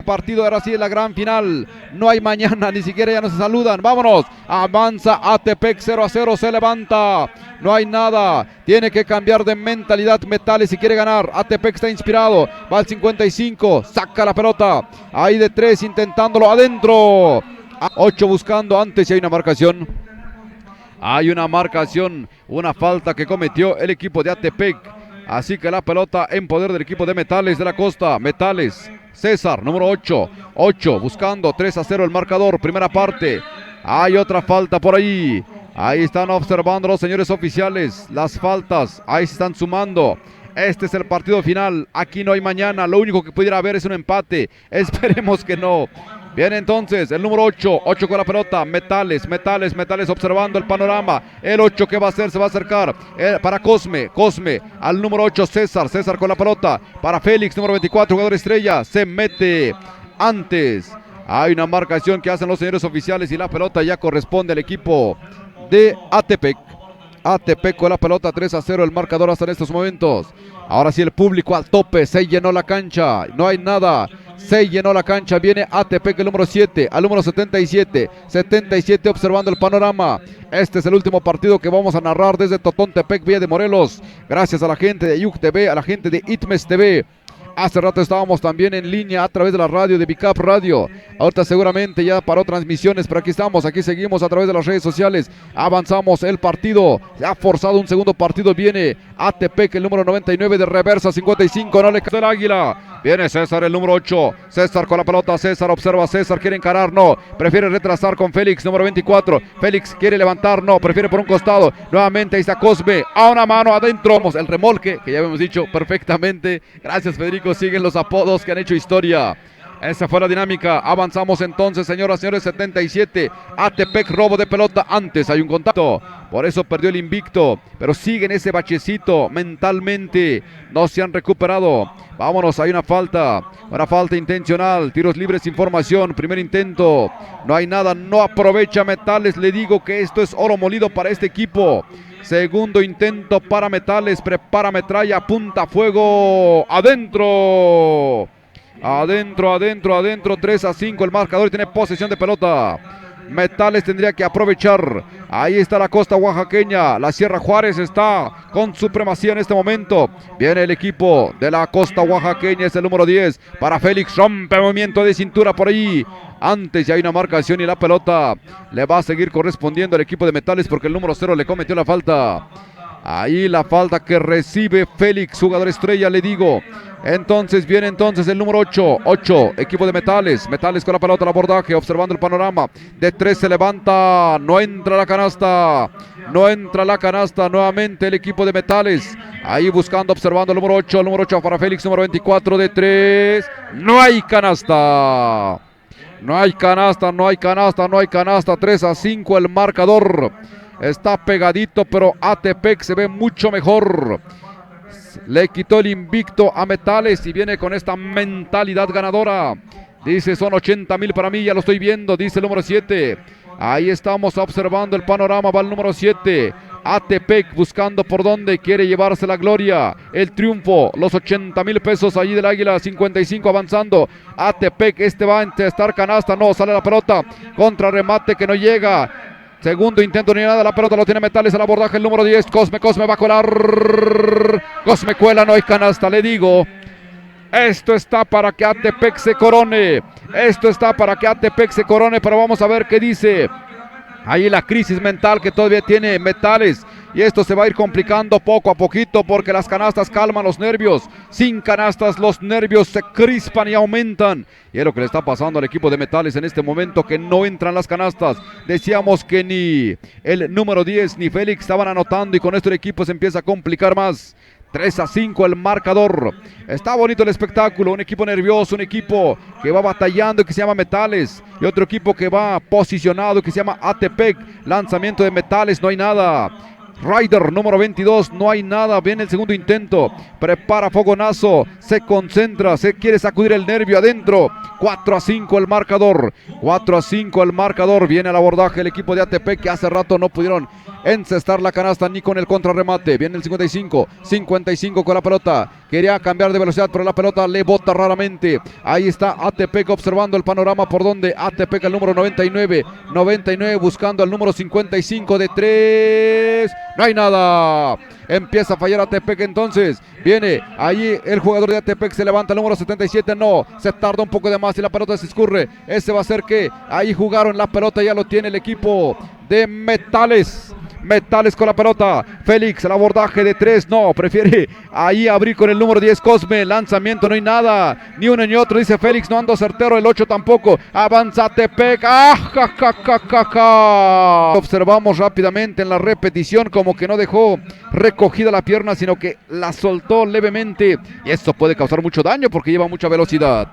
Partido ahora sí es la gran final. No hay mañana, ni siquiera ya no se saludan. Vámonos. Avanza Atepec 0-0. Se levanta. No hay nada. Tiene que cambiar de mentalidad Metales si quiere ganar. Atepec está inspirado. Va al 55. Saca la pelota. Ahí de 3 intentándolo adentro. 8 buscando antes y hay una marcación. Hay una marcación. Una falta que cometió el equipo de Atepec. Así que la pelota en poder del equipo de Metales de la Costa. Metales. César, número 8. 8 buscando 3-0 el marcador. Primera parte. Hay otra falta por ahí. Ahí están observando los señores oficiales. Las faltas. Ahí se están sumando. Este es el partido final. Aquí no hay mañana. Lo único que pudiera haber es un empate. Esperemos que no. Viene entonces el número 8. 8 con la pelota. Metales observando el panorama. El 8 que va a hacer, se va a acercar para Cosme al número 8 César con la pelota. Para Félix, número 24, jugador estrella. Se mete antes. Hay una marcación que hacen los señores oficiales y la pelota ya corresponde al equipo de Atepec. Atepec con la pelota 3-0 el marcador hasta en estos momentos. Ahora sí el público al tope, se llenó la cancha, no hay nada. Se llenó la cancha, viene Atepec el número 7, al número 77 observando el panorama. Este es el último partido que vamos a narrar desde Totontepec, Villa de Morelos. Gracias a la gente de Yuc TV, a la gente de Itmes TV. Hace rato estábamos también en línea a través de la radio de Bicap Radio. Ahorita seguramente ya paró transmisiones, pero aquí estamos, aquí seguimos a través de las redes sociales. Avanzamos el partido, se ha forzado un segundo partido. Viene Atepec, el número 99 de reversa, 55, no le cae el águila. Viene César, el número 8. César con la pelota. César observa. César quiere encarar. No. Prefiere retrasar con Félix, número 24. Félix quiere levantar. No. Prefiere por un costado. Nuevamente ahí está Cosme. A una mano adentro. El remolque, que ya habíamos dicho perfectamente. Gracias, Federico. Siguen los apodos que han hecho historia. Esa fue la dinámica. Avanzamos entonces, señoras y señores. 77. Atepec, robo de pelota. Antes hay un contacto. Por eso perdió el invicto. Pero siguen ese bachecito mentalmente. No se han recuperado. Vámonos, hay una falta. Una falta intencional. Tiros libres sin formación. Primer intento. No hay nada. No aprovecha Metales. Le digo que esto es oro molido para este equipo. Segundo intento para Metales. Prepara metralla. Apunta fuego. Adentro. Adentro, 3-5 el marcador y tiene posesión de pelota. Metales tendría que aprovechar. Ahí está la costa oaxaqueña. La Sierra Juárez está con supremacía en este momento. Viene el equipo de la costa oaxaqueña. Es el número 10 para Félix. Rompe movimiento de cintura por ahí. Antes ya hay una marcación y la pelota le va a seguir correspondiendo al equipo de Metales porque el número 0 le cometió la falta. Ahí la falta que recibe Félix, jugador estrella, le digo. Entonces viene el número 8, equipo de Metales. Metales con la pelota al abordaje, observando el panorama. De 3 se levanta, no entra la canasta. Nuevamente el equipo de Metales. Ahí buscando, observando el número 8 para Félix, número 24 de 3. No hay canasta. 3-5 el marcador. Está pegadito, pero Atepec se ve mucho mejor. Le quitó el invicto a Metales y viene con esta mentalidad ganadora. Dice, son 80,000 para mí, ya lo estoy viendo, dice el número 7. Ahí estamos observando el panorama, va el número 7. Atepec buscando por dónde quiere llevarse la gloria, el triunfo, los 80,000 pesos allí del Águila, 55 avanzando. Atepec, va a estar canasta, no, sale la pelota, contra remate que no llega. Segundo intento, ni nada, la pelota lo tiene Metales al abordaje, el número 10, Cosme va a colar. Cosme cuela, no hay canasta, le digo. Esto está para que Atepec se corone. Pero vamos a ver qué dice. Ahí la crisis mental que todavía tiene Metales. Y esto se va a ir complicando poco a poquito porque las canastas calman los nervios. Sin canastas los nervios se crispan y aumentan. Y es lo que le está pasando al equipo de Metales en este momento, que no entran las canastas. Decíamos que ni el número 10 ni Félix estaban anotando y con esto el equipo se empieza a complicar más. 3-5 el marcador. Está bonito el espectáculo. Un equipo nervioso, un equipo que va batallando, que se llama Metales, y otro equipo que va posicionado, que se llama Atepec. Lanzamiento de Metales, no hay nada. Ryder número 22, no hay nada, viene el segundo intento, prepara fogonazo, se concentra, se quiere sacudir el nervio adentro. 4-5 el marcador, 4-5 el marcador, viene al abordaje el equipo de ATP que hace rato no pudieron encestar la canasta ni con el contrarremate. Viene el 55 con la pelota, quería cambiar de velocidad pero la pelota le bota raramente. Ahí está ATP observando el panorama por donde ATP el número 99 buscando al número 55 de 3, no hay nada. Empieza a fallar ATP entonces. Viene ahí el jugador de ATP, se levanta el número 77, no, se tarda un poco de más y la pelota se escurre. Ese va a ser que ahí jugaron la pelota, ya lo tiene el equipo de Metales. Metales con la pelota, Félix, el abordaje de 3, no, prefiere ahí abrir con el número 10, Cosme, lanzamiento, no hay nada, ni uno ni otro, dice Félix, no ando certero, el 8 tampoco, avanza Tepec, observamos rápidamente en la repetición como que no dejó recogida la pierna, sino que la soltó levemente, y esto puede causar mucho daño porque lleva mucha velocidad.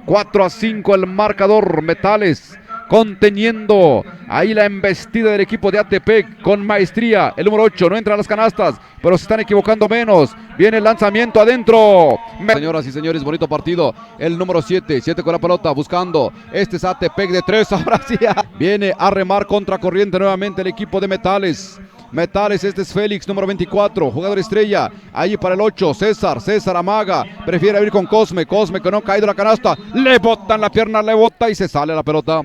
4-5 el marcador, Metales conteniendo ahí la embestida del equipo de ATP con maestría. El número 8 no entra a las canastas, pero se están equivocando menos. Viene el lanzamiento adentro. Señoras y señores, bonito partido. El número 7 con la pelota buscando. Este es ATP de 3, ahora sí. Viene a remar contra corriente nuevamente el equipo de Metales. Metales, este es Félix, número 24, jugador estrella, ahí para el 8, César amaga, prefiere abrir con Cosme que no ha caído la canasta, le botan la pierna, le bota y se sale la pelota.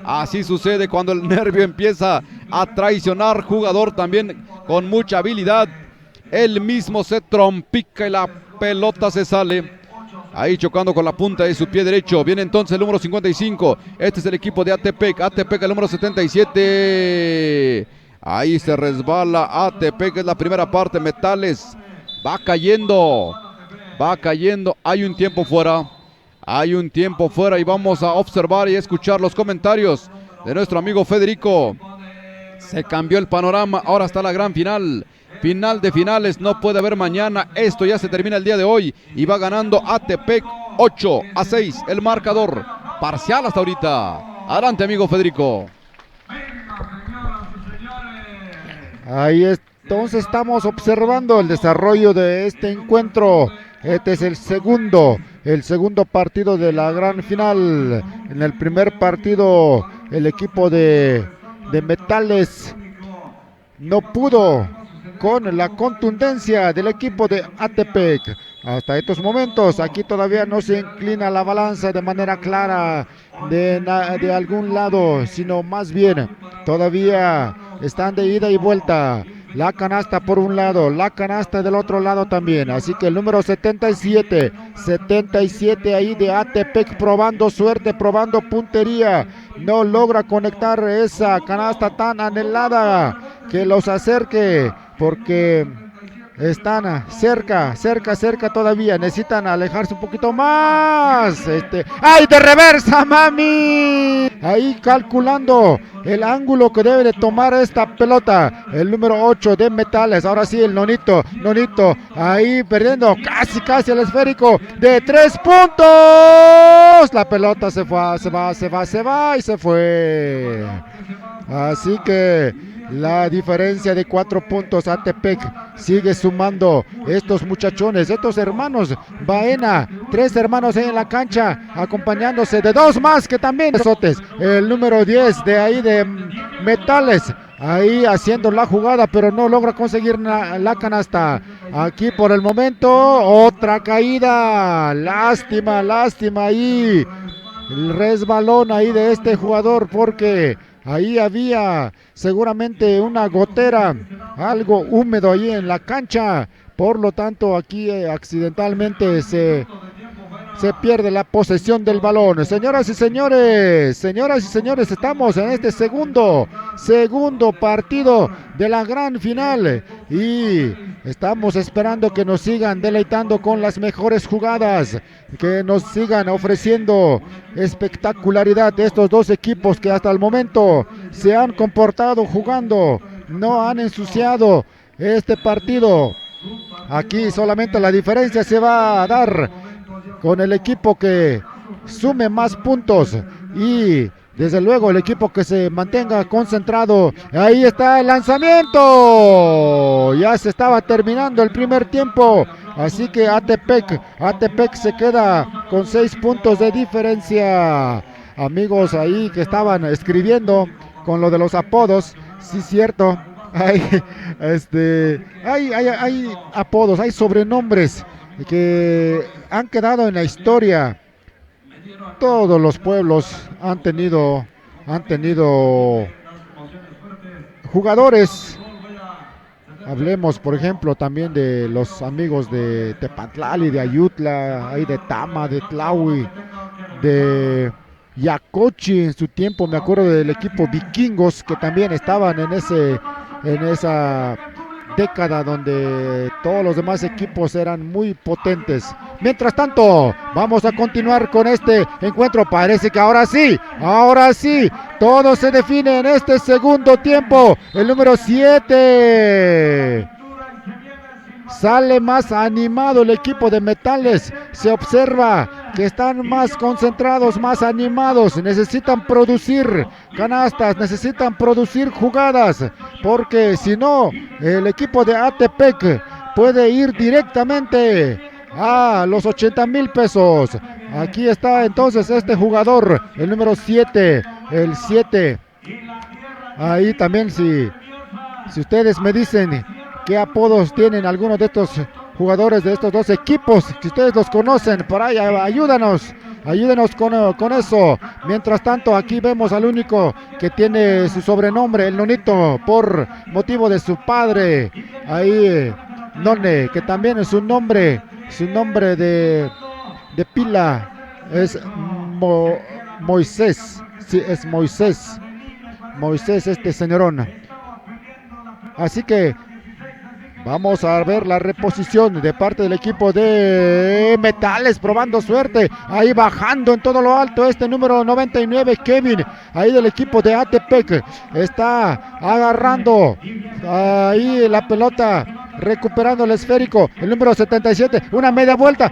Así sucede cuando el nervio empieza a traicionar, jugador también con mucha habilidad, él mismo se trompica y la pelota se sale. Ahí chocando con la punta de su pie derecho. Viene entonces el número 55, este es el equipo de ATP el número 77. Ahí se resbala ATP, que es la primera parte. Metales va cayendo, hay un tiempo fuera y vamos a observar y escuchar los comentarios de nuestro amigo Federico. Se cambió el panorama, ahora está la gran final de finales, no puede haber mañana, esto ya se termina el día de hoy y va ganando ATP 8-6 el marcador parcial hasta ahorita. Adelante, amigo Federico. Ahí entonces estamos observando el desarrollo de este encuentro. Este es el segundo partido de la gran final. En el primer partido el equipo de Metales no pudo con la contundencia del equipo de ATP. Hasta estos momentos aquí todavía no se inclina la balanza de manera clara de algún lado, sino más bien todavía están de ida y vuelta. La canasta por un lado, la canasta del otro lado también. Así que el número 77 ahí de ATP probando suerte, probando puntería. No logra conectar esa canasta tan anhelada que los acerque, porque están cerca todavía. Necesitan alejarse un poquito más. ¡Ay, de reversa, mami! Ahí calculando el ángulo que debe de tomar esta pelota. El número 8 de Metales. Ahora sí, el Nonito. Ahí perdiendo casi el esférico de 3 puntos. La pelota se va y se fue. Así que la diferencia de 4 puntos, ATP sigue sumando. Estos muchachones, estos hermanos Baena, 3 hermanos ahí en la cancha, acompañándose de 2 más que también Sotes. El número 10 de ahí de Metales, ahí haciendo la jugada, pero no logra conseguir la canasta. Aquí por el momento, otra caída. Lástima ahí. El resbalón ahí de este jugador, porque ahí había seguramente una gotera, algo húmedo ahí en la cancha. Por lo tanto, aquí accidentalmente se pierde la posesión del balón. Señoras y señores, estamos en este segundo partido de la gran final y estamos esperando que nos sigan deleitando con las mejores jugadas, que nos sigan ofreciendo espectacularidad de estos dos equipos que hasta el momento se han comportado jugando, no han ensuciado este partido. Aquí solamente la diferencia se va a dar con el equipo que sume más puntos y Desde luego el equipo que se mantenga concentrado. Ahí está el lanzamiento. Ya se estaba terminando el primer tiempo. Así que Atepec se queda con 6 puntos de diferencia. Amigos ahí que estaban escribiendo con lo de los apodos, sí cierto. Hay apodos, hay sobrenombres que han quedado en la historia. Todos los pueblos han tenido jugadores. Hablemos, por ejemplo, también de los amigos de Tepatlali, de Ayutla, ahí de Tama, de Tlahui, de Yacochi en su tiempo. Me acuerdo del equipo Vikingos que también estaban en esa década donde todos los demás equipos eran muy potentes. Mientras tanto, vamos a continuar con este encuentro. Parece que ahora sí, todo se define en este segundo tiempo. El número 7 sale más animado el equipo de Metales. Se observa que están más concentrados, más animados. Necesitan producir canastas, necesitan producir jugadas, porque si no, el equipo de Atepec puede ir directamente a los 80,000 pesos. Aquí está entonces este jugador, el número 7, el 7. Ahí también si ustedes me dicen qué apodos tienen algunos de estos jugadores de estos dos equipos, si ustedes los conocen, por ahí ayúdanos con eso. Mientras tanto, aquí vemos al único que tiene su sobrenombre, el Nonito, por motivo de su padre. Ahí, None, que también es su nombre de pila es Moisés. Sí, es Moisés, este señorón. Así que vamos a ver la reposición de parte del equipo de Metales, probando suerte. Ahí bajando en todo lo alto este número 99, Kevin, ahí del equipo de Atepec. Está agarrando ahí la pelota, recuperando el esférico. El número 77, una media vuelta,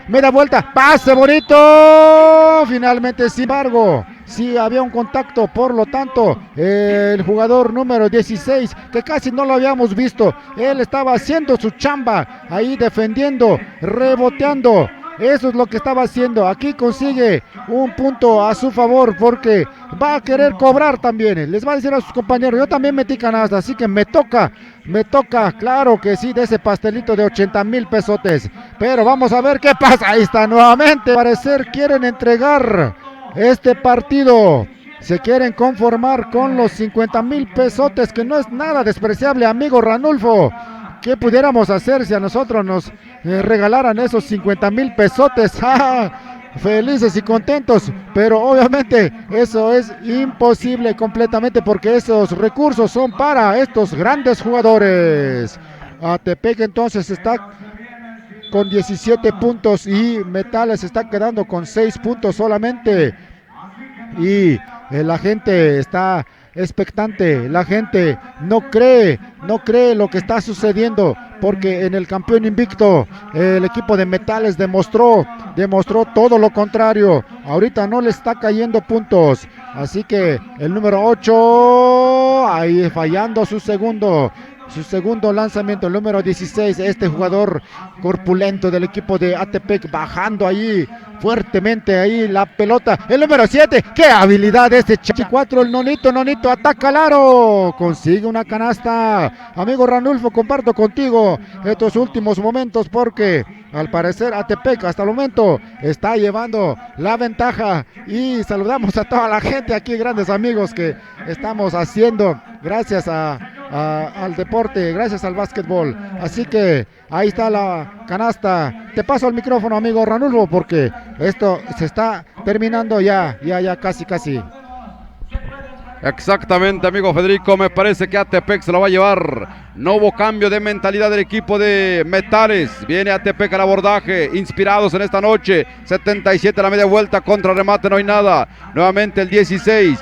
pase bonito. Finalmente, sin embargo, sí había un contacto, por lo tanto, el jugador número 16, que casi no lo habíamos visto, él estaba haciendo su chamba, ahí defendiendo, reboteando. Eso es lo que estaba haciendo. Aquí consigue un punto a su favor porque va a querer cobrar también. Les va a decir a sus compañeros, yo también metí canasta, así que me toca, claro que sí, de ese pastelito de 80,000 pesotes. Pero vamos a ver qué pasa. Ahí está nuevamente. Al parecer quieren entregar este partido. Se quieren conformar con los 50,000 pesotes, que no es nada despreciable, amigo Ranulfo. ¿Qué pudiéramos hacer si a nosotros nos regalaran esos 50,000 pesotes? Felices y contentos, pero obviamente eso es imposible completamente porque esos recursos son para estos grandes jugadores. Atepec entonces está con 17 puntos y Metales está quedando con 6 puntos solamente. Y la gente está expectante, la gente no cree lo que está sucediendo, porque en el campeón invicto el equipo de Metales demostró todo lo contrario. Ahorita no le está cayendo puntos, así que el número 8 ahí fallando su segundo lanzamiento, el número 16, este jugador corpulento del equipo de Atepec, bajando ahí fuertemente ahí la pelota, el número 7, qué habilidad este 4, el Nonito ataca al aro, consigue una canasta. Amigo Ranulfo, comparto contigo estos últimos momentos porque al parecer Atepec hasta el momento está llevando la ventaja, y saludamos a toda la gente aquí, grandes amigos, que estamos haciendo gracias al deporte, gracias al básquetbol. Así que ahí está la canasta. Te paso el micrófono, amigo Ranulfo, porque esto se está terminando ya casi. Exactamente, amigo Federico, me parece que Atepec se lo va a llevar. No hubo cambio de mentalidad del equipo de Metales. Viene Atepec al abordaje, inspirados en esta noche. 77 a la media vuelta, contra remate no hay nada. Nuevamente el 16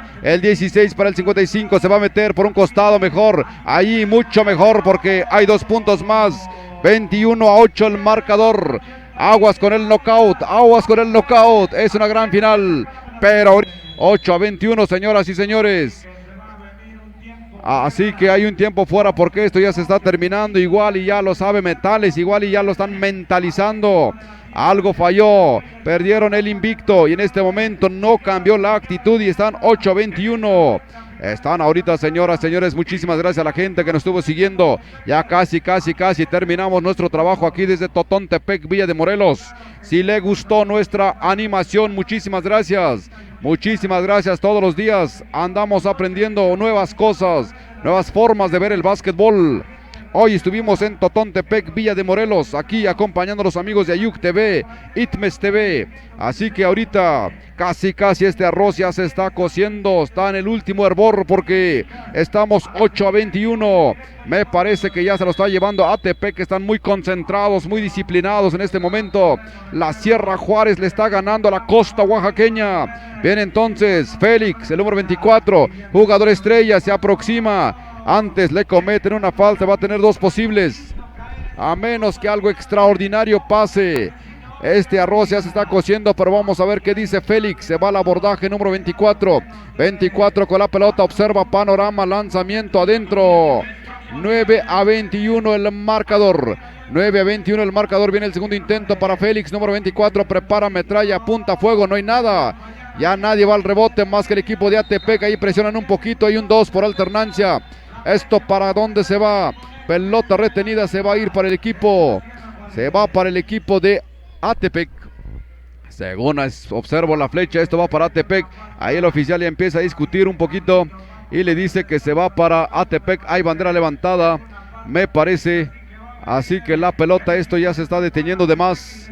para el 55, se va a meter por un costado mejor. Ahí mucho mejor porque hay 2 puntos más. 21-8 el marcador. Aguas con el knockout, es una gran final. Pero 8-21, señoras y señores. Así que hay un tiempo fuera porque esto ya se está terminando. Igual y ya lo sabe Metales, igual y ya lo están mentalizando. Algo falló, perdieron el invicto y en este momento no cambió la actitud y están 8-21. Están ahorita, señoras, señores, muchísimas gracias a la gente que nos estuvo siguiendo. Ya casi terminamos nuestro trabajo aquí desde Totontepec, Villa de Morelos. Si le gustó nuestra animación, muchísimas gracias. Muchísimas gracias. Todos los días andamos aprendiendo nuevas cosas, nuevas formas de ver el básquetbol. Hoy estuvimos en Totontepec, Villa de Morelos, aquí acompañando a los amigos de Ayuk TV, Itmes TV. Así que ahorita casi este arroz ya se está cociendo, está en el último hervor porque estamos 8-21. Me parece que ya se lo está llevando ATP, que están muy concentrados, muy disciplinados en este momento. La Sierra Juárez le está ganando a la costa oaxaqueña. Bien, entonces Félix, el número 24, jugador estrella, se aproxima. Antes le cometen una falta, va a tener dos posibles. A menos que algo extraordinario pase. Este arroz ya se está cociendo, pero vamos a ver qué dice Félix. Se va al abordaje número 24. 24 con la pelota, observa panorama, lanzamiento adentro. 9-21 el marcador. 9-21 el marcador. Viene el segundo intento para Félix, número 24. Prepara metralla, apunta fuego, no hay nada. Ya nadie va al rebote más que el equipo de ATP, que ahí presionan un poquito. Hay un 2 por alternancia. ¿Esto para dónde se va? Pelota retenida, se va a ir para el equipo. Se va para el equipo de Atepec. Según observo la flecha, esto va para Atepec. Ahí el oficial ya empieza a discutir un poquito y le dice que se va para Atepec. Hay bandera levantada, me parece. Así que la pelota, esto ya se está deteniendo de más,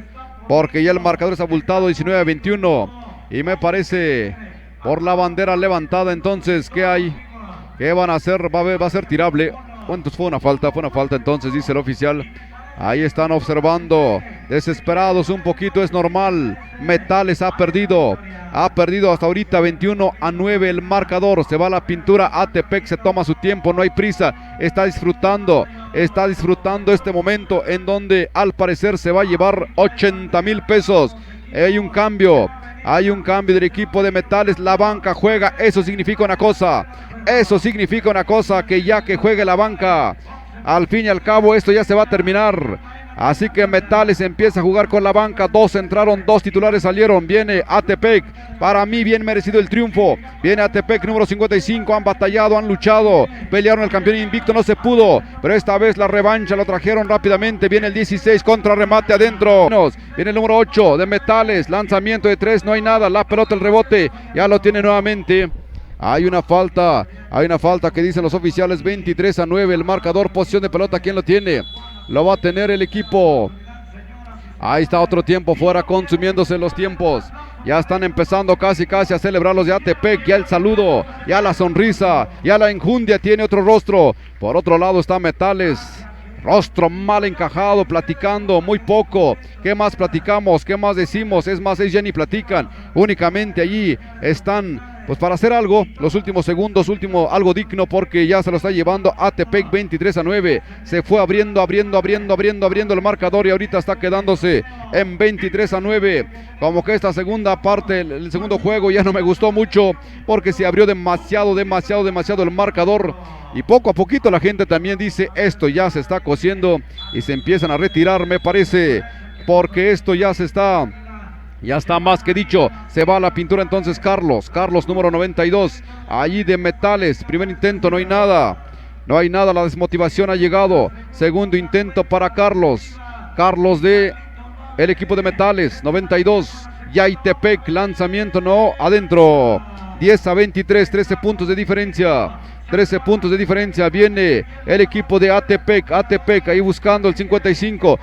porque ya el marcador es abultado, 19-21. Y me parece por la bandera levantada. Entonces, ¿qué hay? ¿Qué van a hacer? Va a ser tirable. ¿Cuántos? Fue una falta entonces, dice el oficial. Ahí están observando, desesperados un poquito, es normal. Metales ha perdido hasta ahorita. 21-9 el marcador. Se va la pintura. Atepec se toma su tiempo, no hay prisa, está disfrutando este momento en donde al parecer se va a llevar 80,000 pesos. Hay un cambio del equipo de Metales. La banca juega, eso significa una cosa, que ya que juegue la banca, al fin y al cabo esto ya se va a terminar. Así que Metales empieza a jugar con la banca. 2 entraron, 2 titulares salieron. Viene Atepec, para mí bien merecido el triunfo. Viene Atepec, número 55, han batallado, han luchado, pelearon el campeón invicto, no se pudo, pero esta vez la revancha lo trajeron rápidamente. Viene el 16, contra remate adentro. Viene el número 8 de Metales, lanzamiento de 3, no hay nada, la pelota, el rebote, ya lo tiene nuevamente. Hay una falta que dicen los oficiales. 23-9 el marcador. Posición de pelota, ¿quién lo tiene? Lo va a tener el equipo. Ahí está otro tiempo fuera, consumiéndose los tiempos. Ya están empezando casi a celebrar los de Atepec. Ya el saludo, ya la sonrisa, ya la enjundia tiene otro rostro. Por otro lado está Metales, rostro mal encajado, platicando muy poco. ¿Qué más platicamos? ¿Qué más decimos? Es más, ellos ya ni platican. Únicamente allí están, pues, para hacer algo, los últimos segundos, algo digno, porque ya se lo está llevando Atepec. 23-9. Se fue abriendo el marcador y ahorita está quedándose en 23-9. Como que esta segunda parte, el segundo juego ya no me gustó mucho, porque se abrió demasiado el marcador. Y poco a poquito la gente también dice, esto ya se está cociendo, y se empiezan a retirar, me parece, porque esto ya está más que dicho. Se va a la pintura entonces Carlos, número 92, allí de Metales. Primer intento, no hay nada, la desmotivación ha llegado. Segundo intento para Carlos de el equipo de Metales, 92. Yaitepec, lanzamiento, no, adentro. 10-23, 13 puntos de diferencia. 13 puntos de diferencia. Viene el equipo de Atepec ahí buscando el 55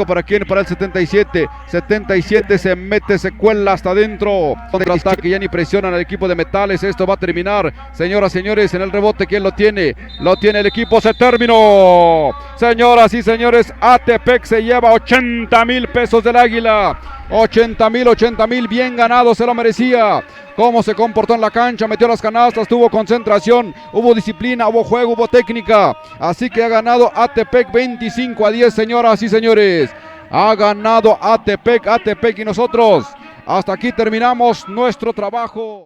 para quién, para el 77 se mete, se cuela hasta adentro. El ataque, ya ni presionan al equipo de Metales. Esto va a terminar, señoras, señores, en el rebote. ¿Quién lo tiene? Lo tiene el equipo. Se terminó, señoras y señores. Atepec se lleva 80,000 pesos del Águila. 80,000, bien ganado, se lo merecía. Cómo se comportó en la cancha, metió las canastas, tuvo concentración, hubo disciplina, hubo juego, hubo técnica. Así que ha ganado Atepec 25-10, señoras y señores. Ha ganado Atepec, y nosotros hasta aquí terminamos nuestro trabajo.